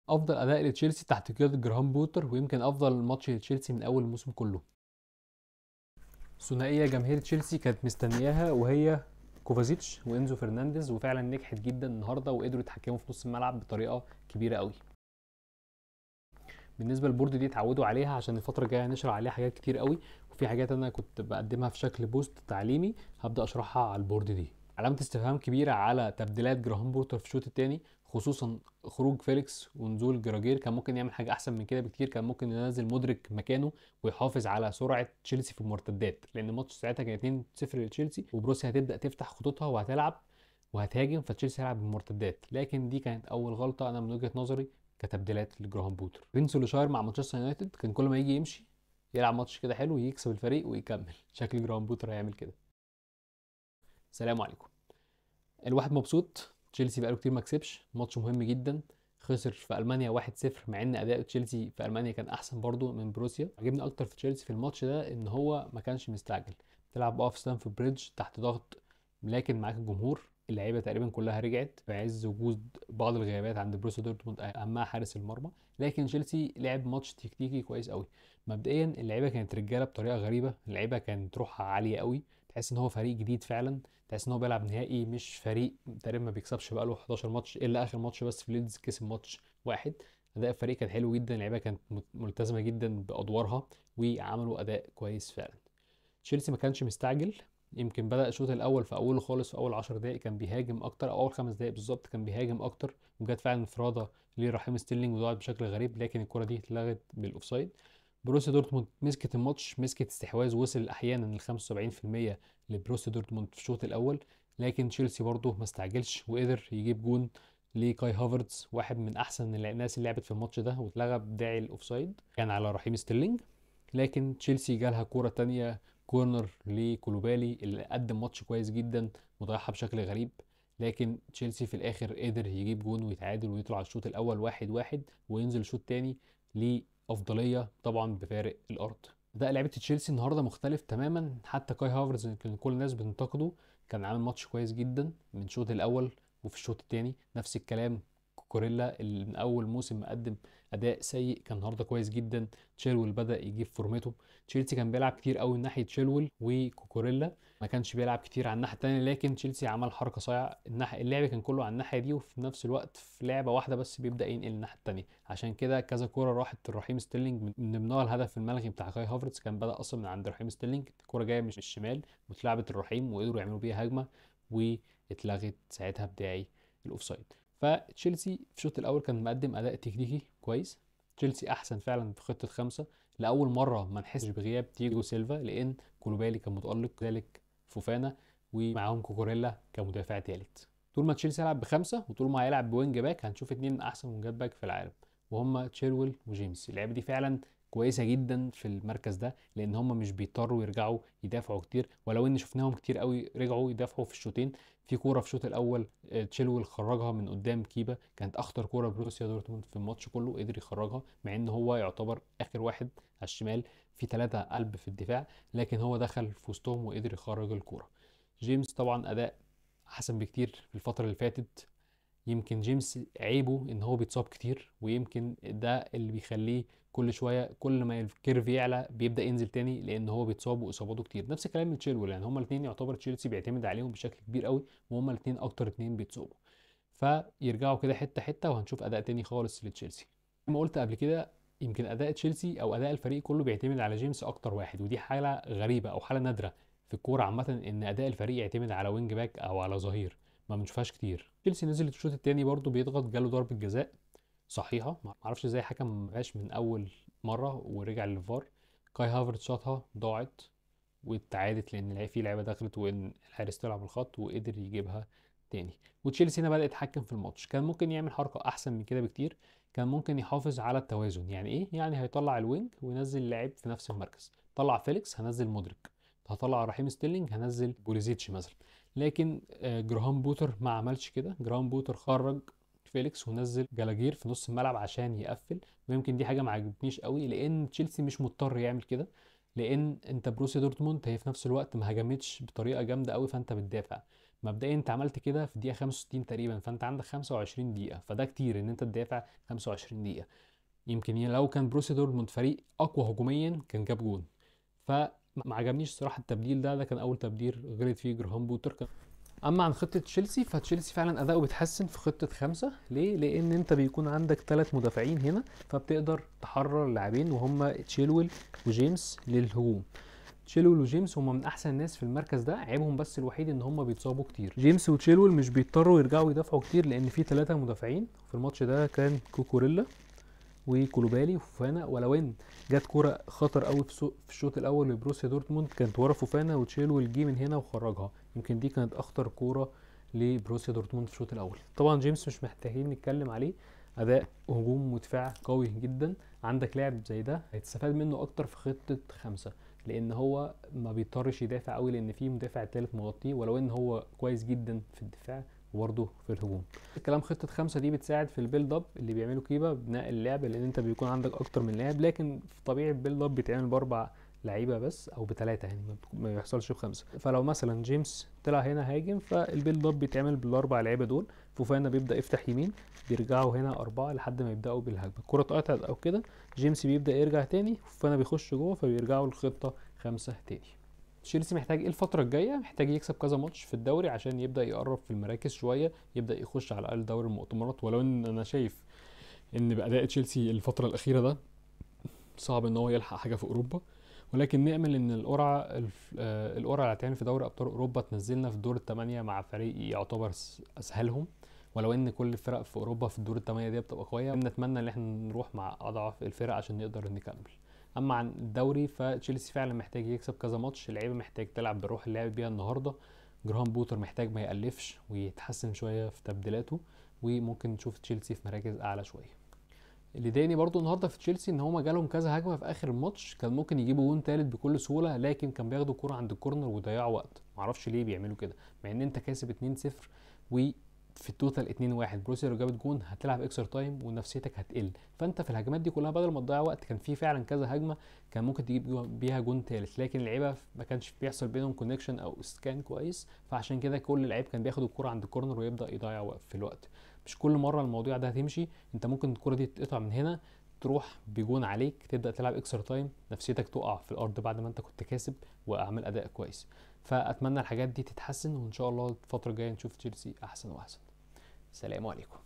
افضل اداء لتشيلسي تحت قياده جراهام بوتر، ويمكن افضل ماتش لتشيلسي من اول الموسم كله. ثنائيه جماهير تشيلسي كانت مستنياها، وهي كوفازيتش وانزو فرنانديز، وفعلا نجحت جدا النهارده وقدروا يتحكموا في نص الملعب بطريقه كبيره قوي. بالنسبه للبورد دي اتعودوا عليها عشان الفتره الجايه هنشرح عليها حاجات كتير قوي، وفي حاجات انا كنت بقدمها في شكل بوست تعليمي هبدا اشرحها على البورد دي. علامه استفهام كبيره على تبديلات جراهام بورتر في الشوط الثاني، خصوصا خروج فيليكس ونزول جراجير. كان ممكن يعمل حاجه احسن من كده بكتير، كان ممكن ينزل مدرك مكانه ويحافظ على سرعه تشيلسي في المرتدات، لان الماتش ساعتها كان 2-0 لتشيلسي، وبروسيا هتبدا تفتح خطوطها وهتلعب وهتهاجم، فتشيلسي هيلعب بالمرتدات. لكن دي كانت اول غلطه انا من وجهه نظري كتبديلات لجراهام بوتر. فين سولشاير مع مانشستر يونايتد كان كل ما يجي يمشي يلعب ماتش كده حلو يكسب الفريق ويكمل. شكل جراهام بوتر هيعمل كده. سلام عليكم. الواحد مبسوط، تشيلسي بقاله كتير ما كسبش، ماتش مهم جدا. خسر في المانيا 1-0، مع ان اداء تشيلسي في المانيا كان احسن برضو من بروسيا. عجبني اكتر في تشيلسي في الماتش ده ان هو ما كانش مستعجل. تلعب في ستانفورد بريدج تحت ضغط، لكن معاك الجمهور. اللعيبه تقريبا كلها رجعت في عز وجود بعض الغيابات عند بروسيا دورتموند، اهمها حارس المرمى. لكن تشيلسي لعب ماتش تكتيكي كويس قوي. مبدئيا اللعيبه كانت رجاله بطريقه غريبه، اللعيبه كانت روحها عاليه قوي، تحس ان هو فريق جديد فعلا، تحس ان هو بيلعب نهائي، مش فريق تقريبا ما بيكسبش بقاله 11 ماتش الا اخر ماتش بس في ليدز كسب ماتش واحد. اداء الفريق كان حلو جدا، اللعيبه كانت ملتزمه جدا بادوارها وعملوا اداء كويس فعلا. تشيلسي ما كانش مستعجل. يمكن بدأ الشوط الاول في اوله خالص، في اول 10 دقائق كان بيهاجم اكتر، او اول 5 دقائق بالظبط كان بيهاجم اكتر، وجت فعلا انفراده لرحيم ستيرلينج وضاعت بشكل غريب، لكن الكره دي اتلغت بالاوفسايد. بروسيا دورتموند مسكت الماتش، مسكت استحواذ وصل احيانا ل 75% لبروسيا دورتموند في الشوط الاول. لكن تشيلسي برضه ما استعجلش وقدر يجيب جون لكاي هافرتز، واحد من احسن الناس اللي لعبت في الماتش ده، واتلغى بداعي الاوفسايد كان على رحيم ستيرلينج. لكن تشيلسي جالها كوره تانية، كورنر لكولوبالي اللي قدم ماتش كويس جدا وضيعها بشكل غريب. لكن تشيلسي في الاخر قدر يجيب جون ويتعادل ويطلع الشوط الاول 1-1، وينزل الشوط الثاني لافضليه طبعا بفارق الارض. ده لعبه تشيلسي النهارده مختلف تماما. حتى كاي هافرز اللي كان كل الناس بتنتقده كان عامل ماتش كويس جدا من الشوط الاول، وفي الشوط الثاني نفس الكلام. كوكوريلا اللي من اول موسم مقدم اداء سيء كان النهارده كويس جدا. تشيلويل بدا يجيب فورمته. تشيلسي كان بيلعب كتير قوي من ناحيه تشيلويل وكوكوريلا، ما كانش بيلعب كتير على الناحيه التانيه. لكن تشيلسي عمل حركه صايعه، الناحيه اللعب كان كله على الناحيه دي، وفي نفس الوقت في لعبه واحده بس بيبدا ينقل الناحيه التانيه. عشان كده كذا كوره راحت لرحيم ستيرلينج، من ضمنها الهدف الملغي بتاع كاي هافرتز كان بدا اصلا من عند رحيم ستيرلينج. الكوره جايه مش الشمال واتلعبت الرحيم وقدروا يعملوا بيها هجمه، واتلغت ساعتها بداعي الاوفسايد. فتشيلسي في الشوط الاول كان مقدم اداء تكتيكي كويس. تشيلسي احسن فعلا في خطه خمسه، لاول مره ما نحسش بغياب تياجو سيلفا، لان كولوبالي كان متالق، كذلك فوفانا، ومعاهم كوكوريلا كمدافع ثالث. طول ما تشيلسي يلعب بخمسه وطول ما هيلعب بوينج باك هنشوف اتنين من احسن وينجات باك في العالم، وهم تشيلويل وجيمس. اللعيبه دي فعلا كويسه جدا في المركز ده، لان هم مش بيضطروا يرجعوا يدافعوا كتير، ولو ان شفناهم كتير قوي رجعوا يدافعوا في الشوطين. في كوره في الشوط الاول تشيلويل خرجها من قدام كيبا، كانت اخطر كوره بروسيا دورتموند في الماتش كله، قدر يخرجها مع ان هو يعتبر اخر واحد على الشمال في 3 قلب في الدفاع، لكن هو دخل في وسطهم وقدر يخرج الكوره. جيمس طبعا اداء احسن بكتير في الفتره اللي فاتت. يمكن جيمس عيبه ان هو بيتصاب كتير، ويمكن ده اللي بيخليه كل شويه كل ما الكيرف يعلى بيبدا ينزل تاني، لان هو بيتصاب واصاباته كتير. نفس الكلام لتشيلويل، يعني هما الاثنين يعتبر تشيلسي بيعتمد عليهم بشكل كبير قوي، وهما الاثنين اكتر اثنين بيتصابوا. فيرجعوا كده حته حته وهنشوف اداء تاني خالص لتشيلسي. زي ما قلت قبل كده، يمكن اداء تشيلسي او اداء الفريق كله بيعتمد على جيمس اكتر واحد، ودي حاله غريبه او حاله نادره في الكوره عامه، ان اداء الفريق يعتمد على وينج باك او على ظهير، ما بنشوفهاش كتير. تشيلسي نزل الشوط الثاني برضه بيضغط، جاله ضربه جزاء صحيحه، ما اعرفش ازاي حكم ما جاش من اول مره ورجع للفار. كاي هافرت شاطها ضاعت واتعادت، لان في لعيبه دخلت وان الحارس طلع من الخط وقدر يجيبها تاني. وتشيلسي هنا بدأ يتحكم في الماتش، كان ممكن يعمل حركه احسن من كده بكتير. كان ممكن يحافظ على التوازن. يعني ايه؟ يعني هيطلع الوينج وينزل لاعب في نفس المركز، طلع فيليكس هنزل مودريك، هطلع رحيم ستيرلينج هنزل بوليزيتش مثلا. لكن جراهام بوتر ما عملش كده. جراهام بوتر خرج فيليكس ونزل جالاجير في نص الملعب عشان يقفل، ويمكن دي حاجه ما عجبتنيش قوي، لان تشيلسي مش مضطر يعمل كده، لان انت بروسيا دورتموند هي في نفس الوقت ما هاجمتش بطريقه جامده قوي، فانت بتدافع. مبدئيا انت عملت كده في دقيقه 65 تقريبا، فانت عندك 25 دقيقه، فده كتير ان انت تدافع 25 دقيقه. يمكن لو كان بروسيا دورتموند فريق اقوى هجوميا كان جاب جون. فما عجبنيش الصراحه التبديل ده كان اول تبديل غلط فيه جراهام بوتر. اما عن خطه تشيلسي، فتشيلسي فعلا اداؤه بيتحسن في خطه خمسة. ليه؟ لان انت بيكون عندك 3 مدافعين هنا، فبتقدر تحرر لاعبين وهم تشيلويل وجيمس للهجوم. تشيلويل وجيمس هم من احسن الناس في المركز ده، عيبهم بس الوحيد ان هم بيتصابوا كتير. جيمس وتشيلويل مش بيضطروا يرجعوا يدافعوا كتير، لان في 3 مدافعين في الماتش ده كان كوكوريلا وكولوبالي وفوفانا. ولو ان جت كوره خطر قوي في الشوط الاول لبروسيا دورتموند، كانت ورا فوفانا وتشيلويل جه من هنا وخرجها. يمكن دي كانت اخطر كوره لبروسيا دورتموند في الشوط الاول. طبعا جيمس مش محتاجين نتكلم عليه، اداء هجوم ودفاع قوي جدا. عندك لاعب زي ده هيتستفاد منه اكتر في خطه خمسة، لان هو ما بيضطرش يدافع قوي لان في مدافع تالت مغطيه، ولو ان هو كويس جدا في الدفاع وبرضه في الهجوم. الكلام خطة خمسة دي بتساعد في البيلد اب اللي بيعملوا كيبا بناء اللعب، لان انت بيكون عندك اكتر من لاعب، لكن في طبيعي البيلد اب بيتعمل ب4 لعيبه بس او ب3 يعني، ما بيحصلش ب5. فلو مثلا جيمس طلع هنا هاجم، فالبيلد اب بيتعمل بال4 لعيبه دول. فوفانا بيبدا يفتح يمين، بيرجعوا هنا 4 لحد ما يبداوا بالهجمه. الكره اتقطعت او كده، جيمس بيبدا يرجع تاني، فوفانا بيخش جوه، فبيرجعوا الخطه 5 تاني. تشيلسي محتاج ايه الفترة الجاية؟ محتاج يكسب كذا ماتش في الدوري عشان يبدأ يقرب في المراكز شوية، يبدأ يخش على الأقل دوري المؤتمرات. ولو ان انا شايف ان بأداء تشيلسي الفترة الأخيرة ده صعب ان هو يلحق حاجة في أوروبا، ولكن نأمل ان القرعة اللي هتعمل في دوري أبطال أوروبا تنزلنا في دور الثمانية مع فريق يعتبر أسهلهم. ولو ان كل الفرق في أوروبا في الدور الثمانية دي بتبقى قوية، نتمنى ان احنا نروح مع أضعف الفرق عشان نقدر نكمل. اما عن الدوري، فتشيلسي فعلا محتاج يكسب كذا ماتش، اللعيبه محتاج تلعب بالروح اللي لعب بيها النهارده. جراهام بوتر محتاج ما يألفش ويتحسن شويه في تبديلاته، وممكن نشوف تشيلسي في مراكز اعلى شويه. اللي ضايقني برضو النهارده في تشيلسي ان هما جالهم كذا هجمه في اخر الماتش، كان ممكن يجيبوا جون تالت بكل سهوله، لكن كان بياخدوا الكوره عند الكورنر ويضيعوا وقت. معرفش ليه بيعملوا كده، مع ان انت كاسب 2-0 وفي التوتال 2-1. بروسيا لو جابت جون هتلعب اكسترا تايم ونفسيتك هتقل. فانت في الهجمات دي كلها بدل ما تضيع وقت، كان في فعلا كذا هجمه كان ممكن تجيب بيها جون تالت، لكن اللعيبه ما كانش بيحصل بينهم كونكشن او اسكان كويس، فعشان كده كل لعيب كان بياخد الكوره عند الكورنر ويبدا يضيع وقت في الوقت. مش كل مره الموضوع ده هتمشي، انت ممكن الكوره دي تقطع من هنا تروح بيجون عليك، تبدا تلعب اكسترا تايم، نفسيتك تقع في الارض بعد ما انت كنت كاسب واعمل اداء كويس. فاتمنى الحاجات دي تتحسن، وان شاء الله الفتره الجايه نشوف تشيلسي احسن واحسن. سلام عليكم.